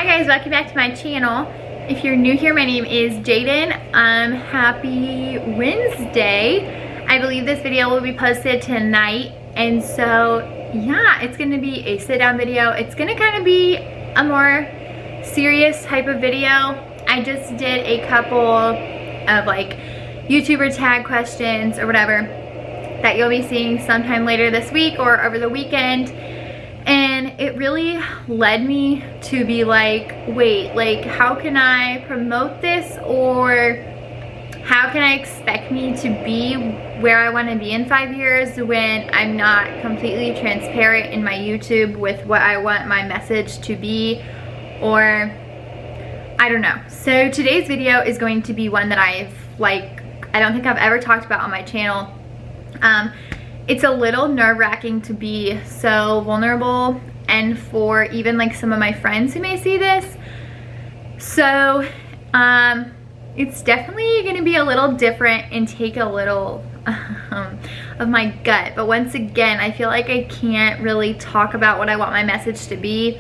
guys, welcome back to my channel. If you're new here, my name is Jaden. Happy Wednesday. I believe this video will be posted tonight, and so yeah, it's gonna be a sit down video. It's gonna kind of be a more serious type of video. I just did a couple of like YouTuber tag questions or whatever that you'll be seeing sometime later this week or over the weekend. And it really led me to be like, wait, like how can I promote this, or how can I expect me to be where I want to be in 5 years when I'm not completely transparent in my YouTube with what I want my message to be, or I don't know. So today's video is going to be one that I don't think I've ever talked about on my channel. It's a little nerve-wracking to be so vulnerable, and for even like some of my friends who may see this. So it's definitely gonna be a little different and take a little of my gut. But once again, I feel like I can't really talk about what I want my message to be,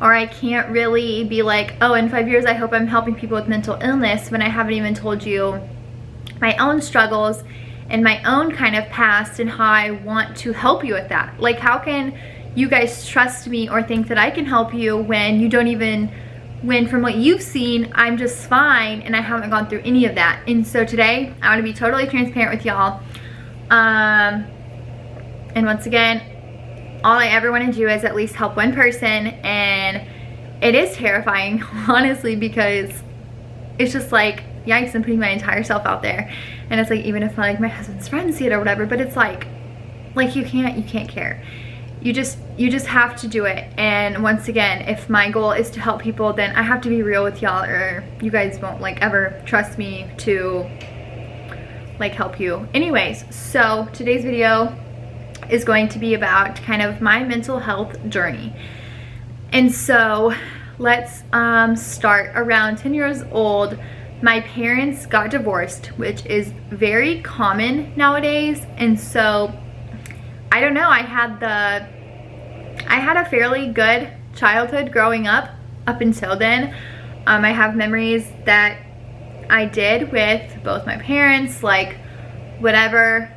or I can't really be like, oh, in 5 years I hope I'm helping people with mental illness, when I haven't even told you my own struggles and my own kind of past and how I want to help you with that. Like, how can you guys trust me or think that I can help you when you don't even, when from what you've seen, I'm just fine and I haven't gone through any of that. And so today, I wanna be totally transparent with y'all. And once again, all I ever wanna do is at least help one person, and it is terrifying, honestly, because it's just like, yikes, I'm putting my entire self out there. And it's like, even if like my husband's friends see it or whatever, but it's like you can't care. You just have to do it. And once again, if my goal is to help people, then I have to be real with y'all, or you guys won't like ever trust me to like help you. Anyways, so today's video is going to be about kind of my mental health journey. And so let's start. Around 10 years old, my parents got divorced, which is very common nowadays. And so I don't know, I had a fairly good childhood growing up until then. I have memories that I did with both my parents, like whatever.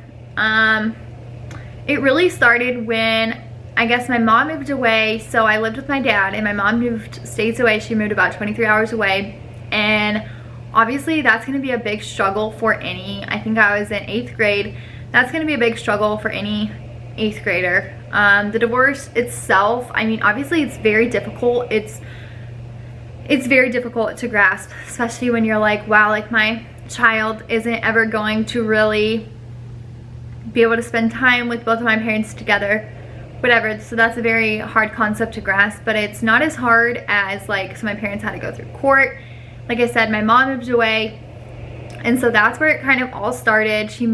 It really started when I guess my mom moved away. So I lived with my dad, and my mom moved states away. She moved about 23 hours away, and obviously that's going to be a big struggle for any, I think I was in 8th grade, that's going to be a big struggle for any 8th grader. The divorce itself, I mean, obviously it's very difficult. It's very difficult to grasp, especially when you're like, wow, like my child isn't ever going to really be able to spend time with both of my parents together, whatever. So that's a very hard concept to grasp, but it's not as hard as like, so my parents had to go through court. Like I said, my mom moved away, and so that's where it kind of all started. She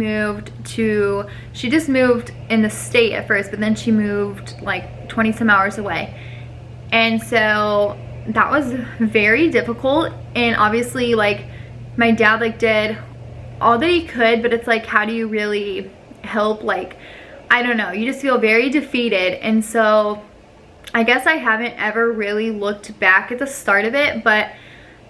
just moved in the state at first, but then she moved like 20 some hours away. And so that was very difficult, and obviously like my dad like did all that he could, but it's like, how do you really help? Like, I don't know, you just feel very defeated. And so I guess I haven't ever really looked back at the start of it, but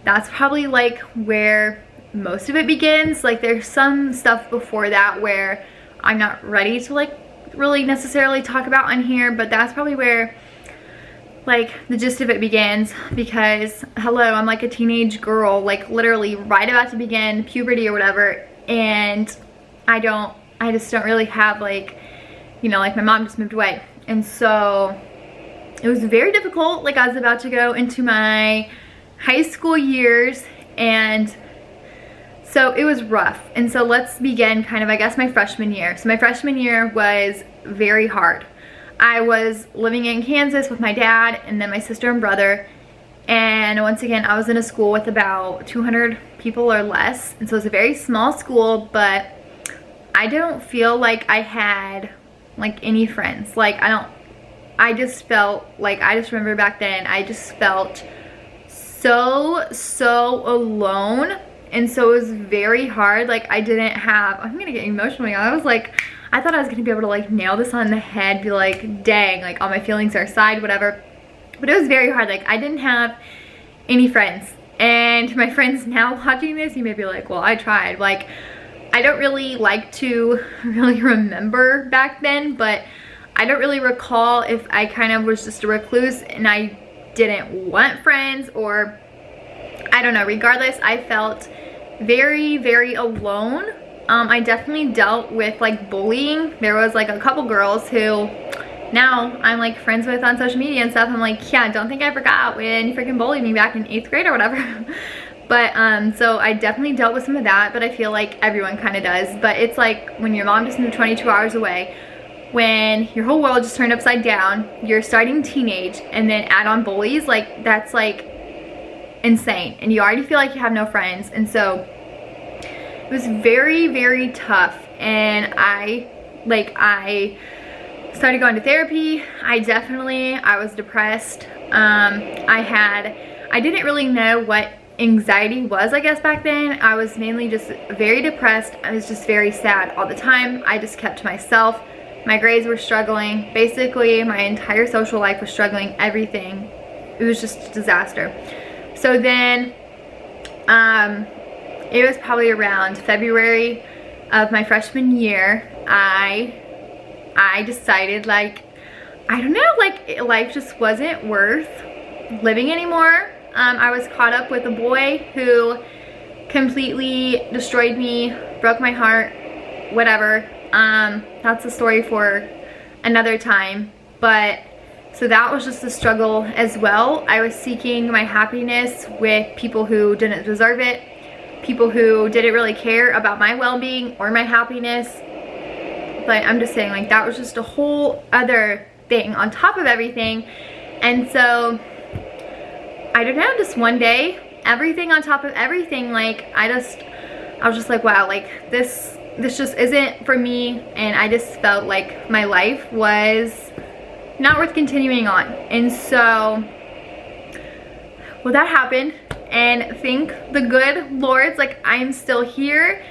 that's probably like where most of it begins. Like, there's some stuff before that where I'm not ready to like really necessarily talk about on here, but that's probably where like the gist of it begins. Because hello, I'm like a teenage girl, like literally right about to begin puberty or whatever, and I just don't really have like, you know, like my mom just moved away. And so it was very difficult. Like, I was about to go into my high school years, and so it was rough. And so let's begin kind of, I guess, my freshman year. So my freshman year was very hard. I was living in Kansas with my dad and then my sister and brother, and once again I was in a school with about 200 people or less, and so it was a very small school. But I don't feel like I had like any friends. Like, I just felt like, I just remember back then I just felt so alone. And so it was very hard. Like, I didn't have, I'm gonna get emotional. I was like, I thought I was gonna be able to like nail this on the head, be like, dang, like all my feelings are aside, whatever. But it was very hard. Like, I didn't have any friends. And my friends now watching this, you may be like, well, I tried. Like, I don't really like to really remember back then, but I don't really recall if I kind of was just a recluse and I didn't want friends, or I don't know. Regardless, I felt very, very alone. I definitely dealt with like bullying. There was like a couple girls who now I'm like friends with on social media and stuff. I'm like, yeah, don't think I forgot when you freaking bullied me back in 8th grade or whatever. But so I definitely dealt with some of that, but I feel like everyone kind of does. But it's like when your mom just moved 22 hours away, when your whole world just turned upside down, you're starting teenage, and then add on bullies, like that's like insane. And you already feel like you have no friends. And so it was very, very tough. And I started going to therapy. I was depressed. I didn't really know what anxiety was, I guess, back then. I was mainly just very depressed. I was just very sad all the time. I just kept to myself. My grades were struggling. Basically, my entire social life was struggling. Everything. It was just a disaster. So then, it was probably around February of my freshman year, I decided, like, I don't know, like, life just wasn't worth living anymore. I was caught up with a boy who completely destroyed me, broke my heart, whatever. That's a story for another time. But so that was just a struggle as well. I was seeking my happiness with people who didn't deserve it, people who didn't really care about my well-being or my happiness. But I'm just saying, like, that was just a whole other thing on top of everything. And so I don't know, just one day, everything on top of everything, like, I was just like, wow, like, this just isn't for me. And I just felt like my life was not worth continuing on. And so, well, that happened. And thank the good Lord, like, I'm still here.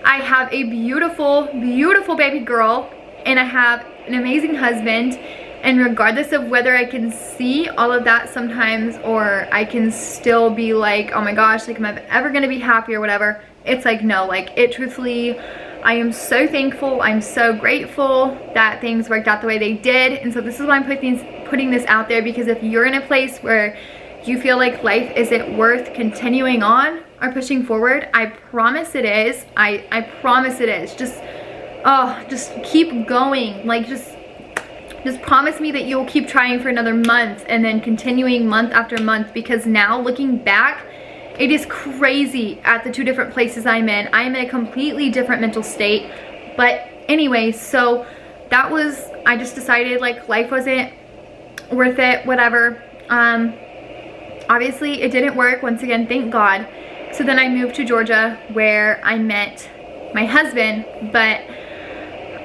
I have a beautiful, beautiful baby girl, and I have an amazing husband. And regardless of whether I can see all of that sometimes, or I can still be like, oh my gosh, like, am I ever gonna be happy or whatever, it's like, no, like, it truthfully, I am so thankful, I'm so grateful that things worked out the way they did. And so this is why I'm putting this out there, because if you're in a place where you feel like life isn't worth continuing on or pushing forward, I promise it is. I promise it is. Just keep going. Like, just promise me that you'll keep trying for another month, and then continuing month after month, because now looking back, it is crazy at the two different places I'm in. I'm in a completely different mental state. But anyway, so that was, I just decided, like, life wasn't worth it, whatever. Obviously it didn't work, once again, thank God. So then I moved to Georgia, where I met my husband, but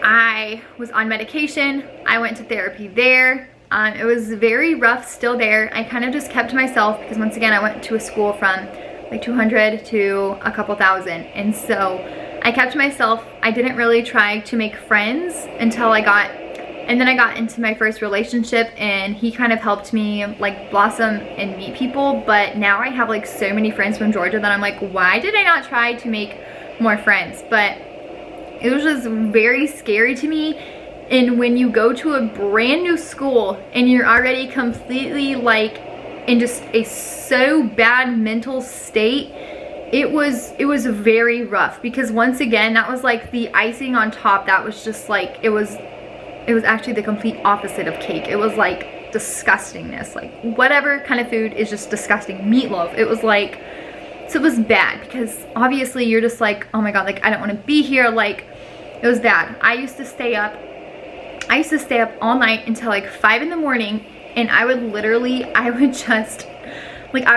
I was on medication. I went to therapy there. It was very rough still there. I kind of just kept to myself, because once again, I went to a school from like 200 to a couple thousand. And so I kept to myself. I didn't really try to make friends until I got into my first relationship, and he kind of helped me like blossom and meet people. But now I have like so many friends from Georgia that I'm like, why did I not try to make more friends? But it was just very scary to me. And when you go to a brand new school and you're already completely like in just a so bad mental state, it was very rough, because once again, that was like the icing on top. That was just like, it was actually the complete opposite of cake. It was like disgustingness. Like, whatever kind of food is just disgusting. Meatloaf. It was like, so it was bad, because obviously you're just like, oh my God, like, I don't want to be here. Like, it was bad. I used to stay up all night until like 5 in the morning, and I would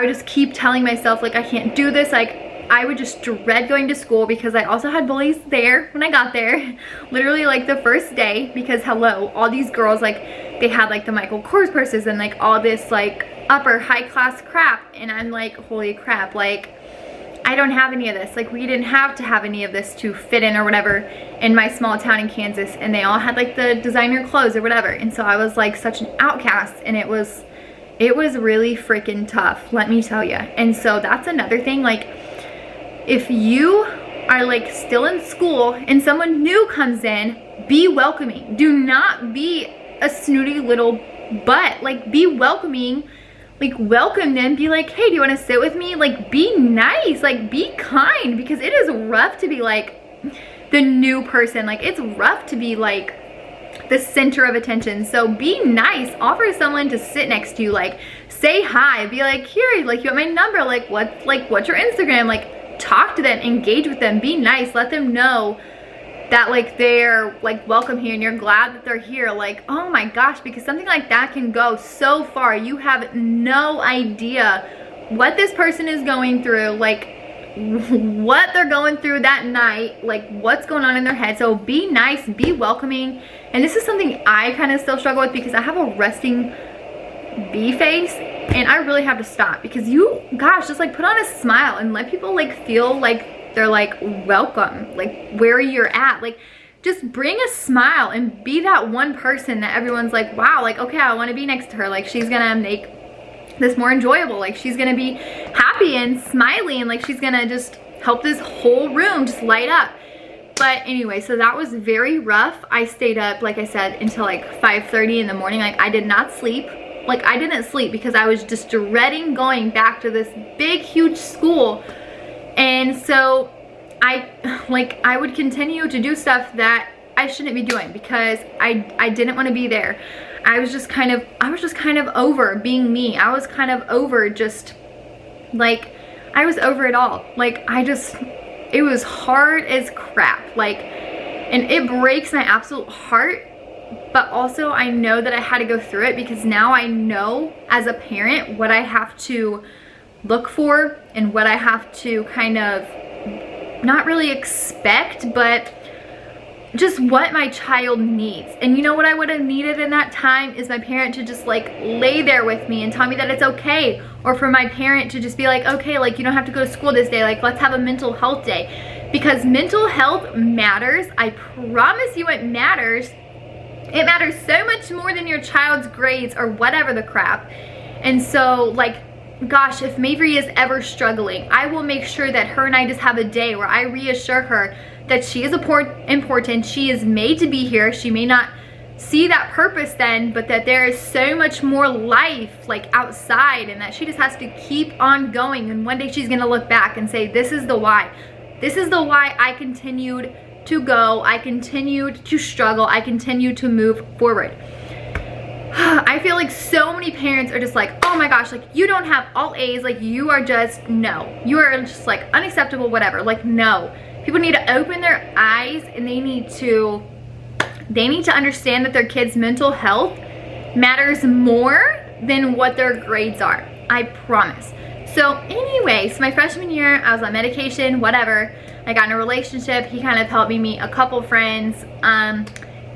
just keep telling myself, like, I can't do this. Like, I would just dread going to school, because I also had bullies there when I got there. Literally, like, the first day, because hello, all these girls, like, they had like the Michael Kors purses and like all this like upper high class crap, and I'm like, holy crap, like, I don't have any of this. Like, we didn't have to have any of this to fit in or whatever in my small town in Kansas, and they all had like the designer clothes or whatever. And so I was like such an outcast, and it was it was really freaking tough, let me tell you. And so that's another thing, like if you are like still in school and someone new comes in, be welcoming. Do not be a snooty little butt. Like be welcoming, like welcome them, be like, hey, do you want to sit with me? Like be nice, like be kind, because it is rough to be like the new person. Like it's rough to be like the center of attention. So be nice, offer someone to sit next to you, like say hi, be like, here, like you want my number, like what's your Instagram, like talk to them, engage with them, be nice, let them know that like they're like welcome here and you're glad that they're here. Like, oh my gosh, because something like that can go so far. You have no idea what this person is going through, like what they're going through that night, like what's going on in their head. So be nice, be welcoming. And this is something I kind of still struggle with because I have a resting bee face and I really have to stop, because you, gosh, just like put on a smile and let people like feel like they're like welcome, like where you're at. Like just bring a smile and be that one person that everyone's like, wow, like okay, I want to be next to her, like she's gonna make this more enjoyable, like she's gonna be happy and smiley, and like she's gonna just help this whole room just light up. But anyway, so that was very rough. I stayed up, like I said, until like 5:30 in the morning. Like I did not sleep. Like I didn't sleep because I was just dreading going back to this big huge school. And so I would continue to do stuff that I shouldn't be doing because I didn't want to be there. I was just kind of over being me. I was kind of over just like, I was over it all. Like it was hard as crap. Like, and it breaks my absolute heart, but also I know that I had to go through it because now I know as a parent what I have to look for and what I have to kind of not really expect, but just what my child needs. And you know what I would have needed in that time is my parent to just like lay there with me and tell me that it's okay, or for my parent to just be like, okay, like you don't have to go to school this day, like let's have a mental health day, because mental health matters. I promise you it matters. It matters so much more than your child's grades or whatever the crap. And so like, gosh, if Mavry is ever struggling, I will make sure that her and I just have a day where I reassure her that she is important, she is made to be here. She may not see that purpose then, but that there is so much more life like outside, and that she just has to keep on going, and one day she's gonna look back and say, this is the why. This is the why I continued to go, I continued to struggle, I continued to move forward. I feel like so many parents are just like, oh my gosh, like you don't have all A's, like you are just, no, you are just like unacceptable, whatever. Like no, people need to open their eyes, and they need to understand that their kids' mental health matters more than what their grades are. I promise. So anyway, so my freshman year, I was on medication, whatever. I got in a relationship. He kind of helped me meet a couple friends.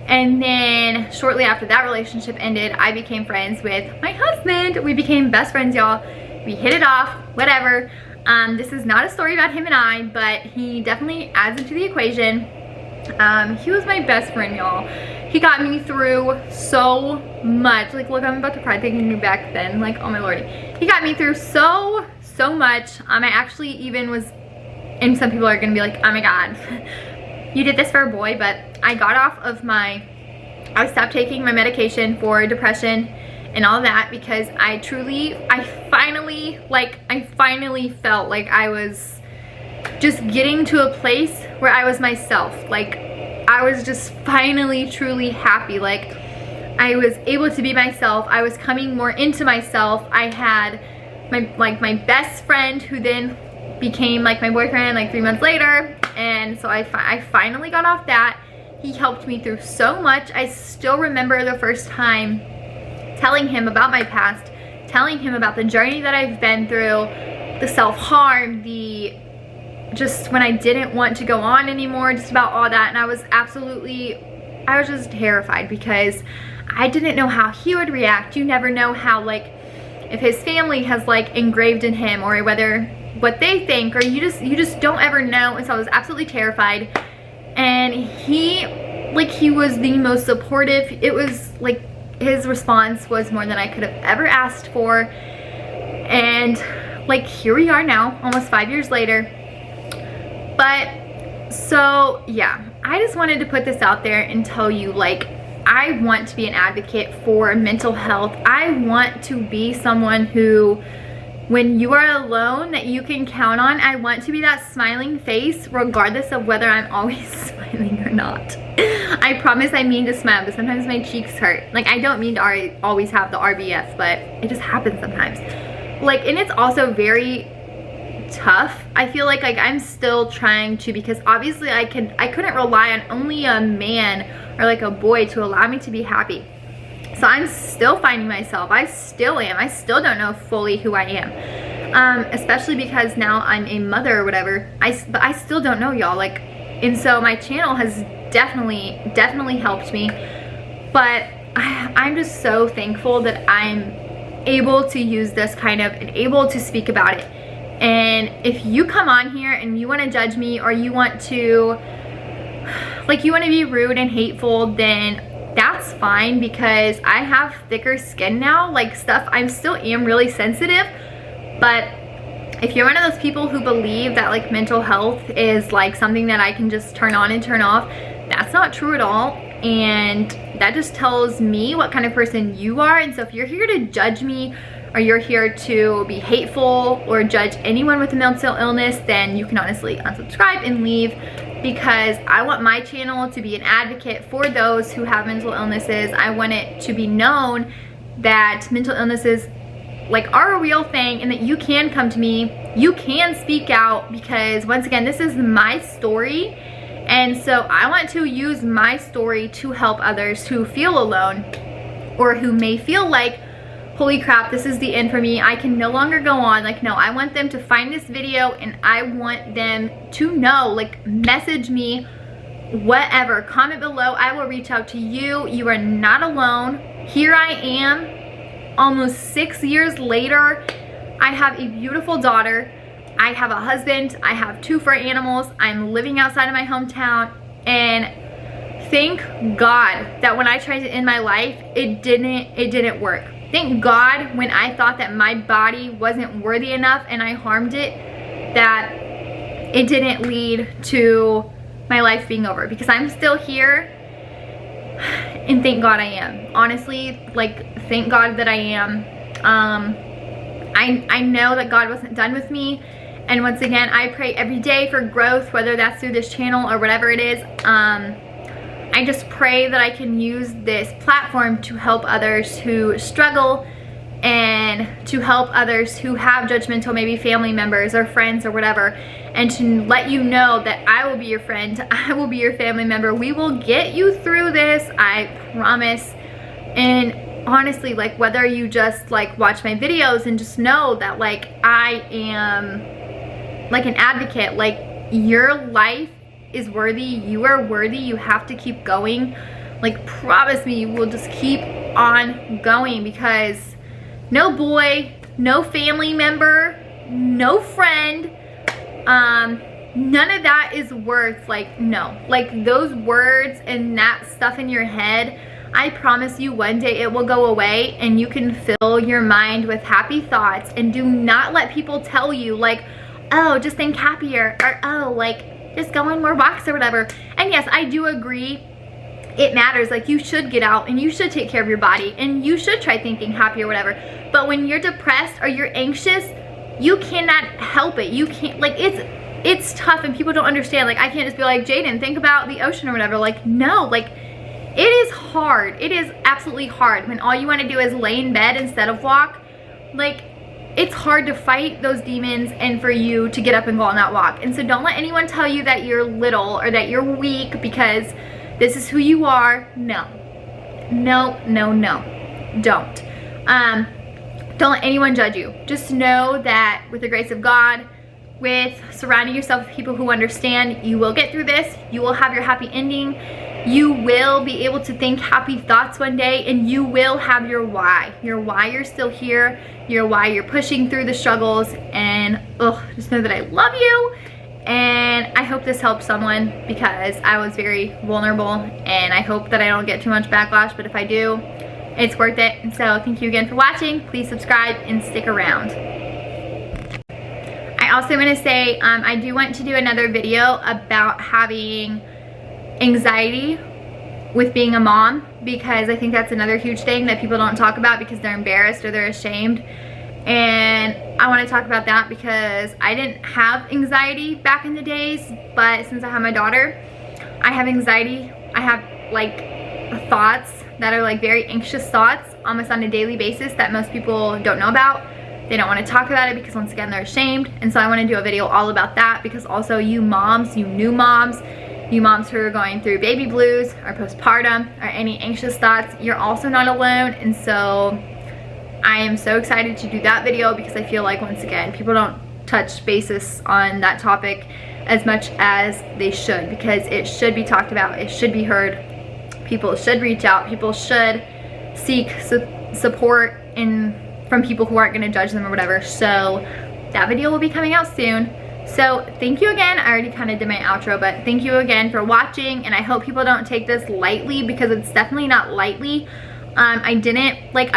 And then shortly after that relationship ended, I became friends with my husband. We became best friends, y'all. We hit it off, whatever. This is not a story about him and I, but he definitely adds into the equation. He was my best friend, y'all. He got me through so much. Like, look, I'm about to cry thinking you back then. Like, oh my lordy. He got me through so much. I actually even was, and some people are gonna be like, oh my God, you did this for a boy, but I got off of I stopped taking my medication for depression and all that because I finally felt like I was just getting to a place where I was myself. Like I was just finally truly happy. Like I was able to be myself. I was coming more into myself. I had my best friend, who then became like my boyfriend like 3 months later, and so I finally got off that. He helped me through so much. I still remember the first time telling him about my past, telling him about the journey that I've been through, the self-harm, just when I didn't want to go on anymore, just about all that. And I was just terrified because I didn't know how he would react. You never know how, like, if his family has like engraved in him, or whether what they think, or you just don't ever know. And so I was absolutely terrified. And he was the most supportive. It his response was more than I could have ever asked for. And like, here we are now, almost 5 years later. But so yeah, I just wanted to put this out there and tell you, like, I want to be an advocate for mental health. I want to be someone who, when you are alone, that you can count on. I want to be that smiling face regardless of whether I'm always smiling or not. I promise I mean to smile, but sometimes my cheeks hurt. Like, I don't mean to always have the RBF, but it just happens sometimes. Like, and it's also very tough. I feel like I'm still trying to, because obviously I couldn't rely on only a man or like a boy to allow me to be happy. So I'm still finding myself. I still am. I still don't know fully who I am. Especially because now I'm a mother or whatever. But I still don't know, y'all. Like, and so my channel has definitely helped me. But I'm just so thankful that I'm able to use this kind of, and able to speak about it. And if you come on here and you want to judge me, or you want to, like, you want to be rude and hateful, then that's fine, because I have thicker skin now. Like, stuff, I still am really sensitive. But if you're one of those people who believe that like mental health is like something that I can just turn on and turn off, that's not true at all. And that just tells me what kind of person you are. And so if you're here to judge me, or you're here to be hateful or judge anyone with a mental illness, then you can honestly unsubscribe and leave, because I want my channel to be an advocate for those who have mental illnesses. I want it to be known that mental illnesses like are a real thing, and that you can come to me, you can speak out, because once again, this is my story. And so I want to use my story to help others who feel alone, or who may feel like, holy crap, this is the end for me, I can no longer go on. Like, no, I want them to find this video, and I want them to know, like, message me, whatever, comment below, I will reach out to you. You are not alone. Here I am, almost 6 years later. I have a beautiful daughter, I have a husband, I have 2 fur animals, I'm living outside of my hometown, and thank God that when I tried to end my life, it didn't work. Thank God when I thought that my body wasn't worthy enough and I harmed it, that it didn't lead to my life being over, because I'm still here. And thank God I am. Honestly, like, thank God that I am. I know that God wasn't done with me. And once again, I pray every day for growth, whether that's through this channel or whatever it is. I just pray that I can use this platform to help others who struggle, and to help others who have judgmental, maybe family members or friends or whatever, and to let you know that I will be your friend, I will be your family member. We will get you through this, I promise. And honestly, like, whether you just like watch my videos and just know that like I am like an advocate, like, your life is worthy, you are worthy, you have to keep going. Like, promise me you will just keep on going, because no boy, no family member, no friend, none of that is worth, like, no, like, those words and that stuff in your head, I promise you one day it will go away, and you can fill your mind with happy thoughts. And do not let people tell you like, oh, just think happier, or oh, like, just go on more walks or whatever. And yes, I do agree, it matters. Like, you should get out and you should take care of your body, and you should try thinking happy or whatever. But when you're depressed or you're anxious, you cannot help it. You can't, like, it's tough, and people don't understand. Like, I can't just be like, Jaden, think about the ocean or whatever. Like, no, like, it is hard. It is absolutely hard when all you want to do is lay in bed instead of walk. Like, it's hard to fight those demons and for you to get up and go on that walk. And so don't let anyone tell you that you're little or that you're weak because this is who you are. No. No, no, no. Don't. Don't let anyone judge you. Just know that with the grace of God, with surrounding yourself with people who understand, you will get through this. You will have your happy ending. You will be able to think happy thoughts one day, and you will have your why. Your why you're still here, your why you're pushing through the struggles, and just know that I love you. And I hope this helps someone, because I was very vulnerable, and I hope that I don't get too much backlash, but if I do, It's worth it. And so thank you again for watching. Please subscribe and stick around. I also want to say I do want to do another video about having anxiety with being a mom, because I think that's another huge thing that people don't talk about because they're embarrassed or they're ashamed. And I want to talk about that because I didn't have anxiety back in the days, but since I have my daughter, I have anxiety. I have like thoughts that are like very anxious thoughts almost on a daily basis that most people don't know about. They don't want to talk about it because once again they're ashamed. And so I want to do a video all about that, because also you moms, you new moms, you moms who are going through baby blues or postpartum or any anxious thoughts, you're also not alone. And so I am so excited to do that video because I feel like once again people don't touch basis on that topic as much as they should, because it should be talked about, it should be heard. People should reach out, people should seek support from people who aren't going to judge them or whatever. So that video will be coming out soon. So thank you again. I already kind of did my outro, but thank you again for watching, and I hope people don't take this lightly because it's definitely not lightly. I'm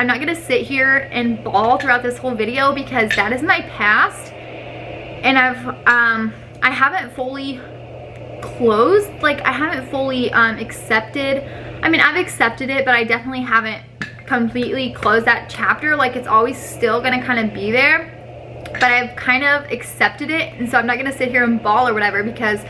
not gonna sit here and bawl throughout this whole video because that is my past, and I haven't fully closed, like I haven't fully accepted. I mean, I've accepted it, but I definitely haven't completely closed that chapter. Like it's always still gonna kind of be there, but I've kind of accepted it. And so I'm not gonna sit here and bawl or whatever because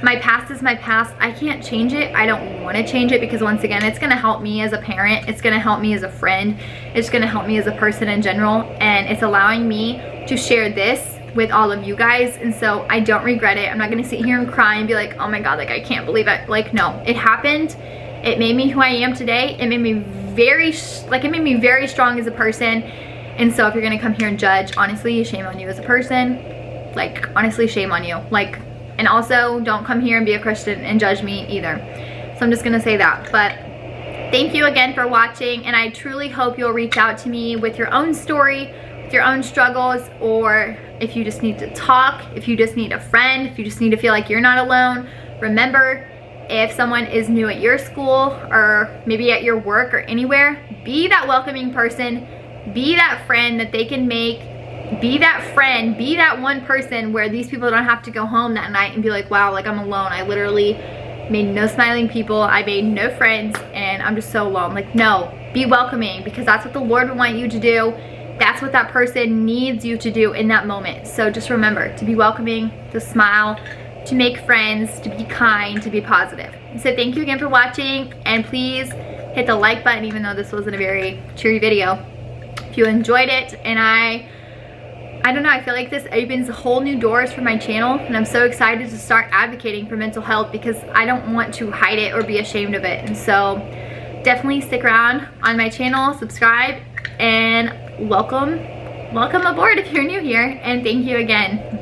my past is my past. I can't change it. I don't want to change it because once again, it's gonna help me as a parent, it's gonna help me as a friend, it's gonna help me as a person in general, and it's allowing me to share this with all of you guys. And so I don't regret it. I'm not gonna sit here and cry and be like, oh my god, like I can't believe it. Like no, it happened. It made me who I am today. It made me very strong as a person. And so if you're gonna come here and judge, honestly, shame on you as a person. Like honestly, shame on you. Like, and also don't come here and be a Christian and judge me either. So I'm just gonna say that. But thank you again for watching, and I truly hope you'll reach out to me with your own story, with your own struggles, or if you just need to talk, if you just need a friend, if you just need to feel like you're not alone. Remember, if someone is new at your school or maybe at your work or anywhere, be that welcoming person, be that friend that they can make, be that friend, be that one person where these people don't have to go home that night and be like, wow, like I'm alone. I literally made no smiling people, I made no friends, and I'm just so alone. Like no, be welcoming, because that's what the Lord would want you to do. That's what that person needs you to do in that moment. So just remember to be welcoming, to smile, to make friends, to be kind, to be positive. So thank you again for watching, and please hit the like button even though this wasn't a very cheery video if you enjoyed it. And I don't know, I feel like this opens whole new doors for my channel, and I'm so excited to start advocating for mental health because I don't want to hide it or be ashamed of it. And so definitely stick around on my channel, subscribe, and welcome aboard if you're new here, and thank you again.